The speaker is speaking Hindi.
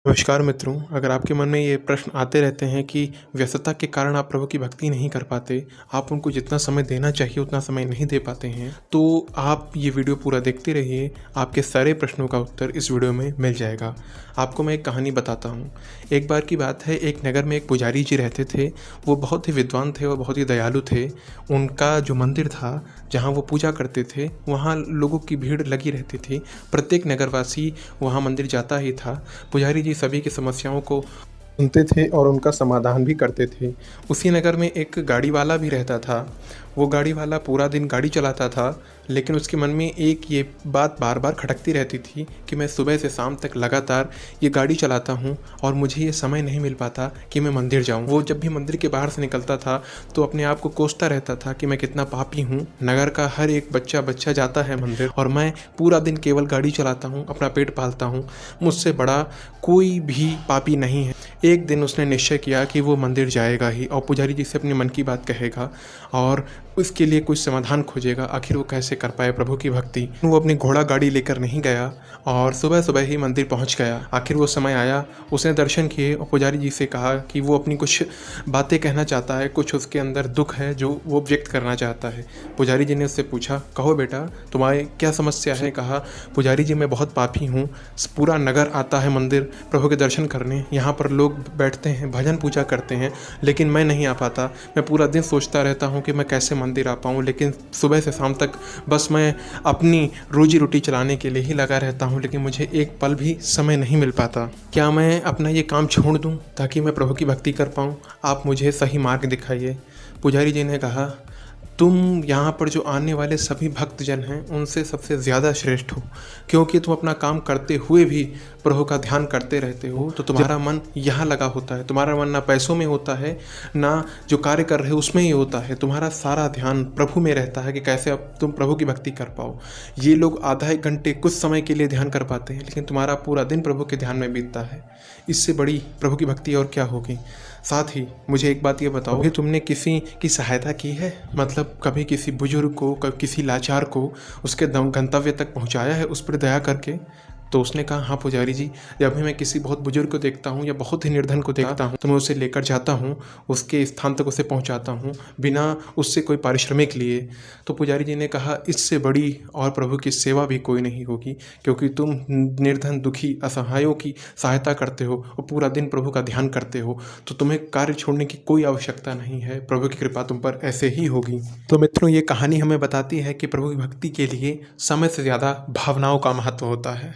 नमस्कार मित्रों, अगर आपके मन में ये प्रश्न आते रहते हैं कि व्यस्तता के कारण आप प्रभु की भक्ति नहीं कर पाते, आप उनको जितना समय देना चाहिए उतना समय नहीं दे पाते हैं, तो आप ये वीडियो पूरा देखते रहिए। आपके सारे प्रश्नों का उत्तर इस वीडियो में मिल जाएगा। आपको मैं एक कहानी बताता हूँ। एक बार की बात है, एक नगर में एक पुजारी जी रहते थे। वो बहुत ही विद्वान थे और बहुत ही दयालु थे। उनका जो मंदिर था, जहाँ वो पूजा करते थे, वहाँ लोगों की भीड़ लगी रहती थी। प्रत्येक नगरवासी वहाँ मंदिर जाता ही था। पुजारी जी सभी की समस्याओं को सुनते थे और उनका समाधान भी करते थे। उसी नगर में एक गाड़ी वाला भी रहता था। वो गाड़ी वाला पूरा दिन गाड़ी चलाता था, लेकिन उसके मन में एक ये बात बार बार खटकती रहती थी कि मैं सुबह से शाम तक लगातार ये गाड़ी चलाता हूँ और मुझे ये समय नहीं मिल पाता कि मैं मंदिर जाऊँ। वो जब भी मंदिर के बाहर से निकलता था तो अपने आप को कोसता रहता था कि मैं कितना पापी हूँ। नगर का हर एक बच्चा जाता है मंदिर और मैं पूरा दिन केवल गाड़ी चलाता हूँ, अपना पेट पालता हूँ। मुझसे बड़ा कोई भी पापी नहीं है। एक दिन उसने निश्चय किया कि वो मंदिर जाएगा ही और पुजारी जी से अपने मन की बात कहेगा और उसके लिए कुछ समाधान खोजेगा। आखिर वो कैसे कर पाए प्रभु की भक्ति। वो अपनी घोड़ा गाड़ी लेकर नहीं गया और सुबह सुबह ही मंदिर पहुंच गया। आखिर वो समय आया, उसने दर्शन किए और पुजारी जी से कहा कि वो अपनी कुछ बातें कहना चाहता है, कुछ उसके अंदर दुख है जो वो व्यक्त करना चाहता है। पुजारी जी ने उससे पूछा, कहो बेटा, तुम्हारी क्या समस्या है। कहा, पुजारी जी मैं बहुत पापी हूँ। पूरा नगर आता है मंदिर प्रभु के दर्शन करने, यहाँ पर लोग बैठते हैं, भजन पूजा करते हैं, लेकिन मैं नहीं आ पाता। मैं पूरा दिन सोचता रहता हूँ कि मैं कैसे मंदिर आ पाऊँ, लेकिन सुबह से शाम तक बस मैं अपनी रोजी रोटी चलाने के लिए ही लगा रहता हूँ, लेकिन मुझे एक पल भी समय नहीं मिल पाता। क्या मैं अपना ये काम छोड़ दूँ ताकि मैं प्रभु की भक्ति कर पाऊँ? आप मुझे सही मार्ग दिखाइए। पुजारी जी ने कहा, तुम यहाँ पर जो आने वाले सभी भक्तजन हैं उनसे सबसे ज़्यादा श्रेष्ठ हो, क्योंकि तुम अपना काम करते हुए भी प्रभु का ध्यान करते रहते हो। तो तुम्हारा मन यहाँ लगा होता है। तुम्हारा मन ना पैसों में होता है, ना जो कार्य कर रहे हो उसमें ही होता है। तुम्हारा सारा ध्यान प्रभु में रहता है कि कैसे अब तुम प्रभु की भक्ति कर पाओ। ये लोग आधा एक घंटे कुछ समय के लिए ध्यान कर पाते हैं, लेकिन तुम्हारा पूरा दिन प्रभु के ध्यान में बीतता है। इससे बड़ी प्रभु की भक्ति और क्या होगी। साथ ही मुझे एक बात ये बताओ, कभी तुमने किसी की सहायता की है? मतलब कभी किसी बुजुर्ग को, कभी किसी लाचार को उसके गंतव्य तक पहुंचाया है, उस पर दया करके? तो उसने कहा, हाँ पुजारी जी, जब भी मैं किसी बहुत बुजुर्ग को देखता हूँ या बहुत ही निर्धन को देखता हूँ तो मैं उसे लेकर जाता हूँ, उसके स्थान तक उसे पहुँचाता हूँ बिना उससे कोई पारिश्रमिक लिए। तो पुजारी जी ने कहा, इससे बड़ी और प्रभु की सेवा भी कोई नहीं होगी, क्योंकि तुम निर्धन, दुखी, असहायों की सहायता करते हो और पूरा दिन प्रभु का ध्यान करते हो, तो तुम्हें कार्य छोड़ने की कोई आवश्यकता नहीं है। प्रभु की कृपा तुम पर ऐसे ही होगी। तो मित्रों, ये कहानी हमें बताती है कि प्रभु की भक्ति के लिए समय से ज़्यादा भावनाओं का महत्व होता है।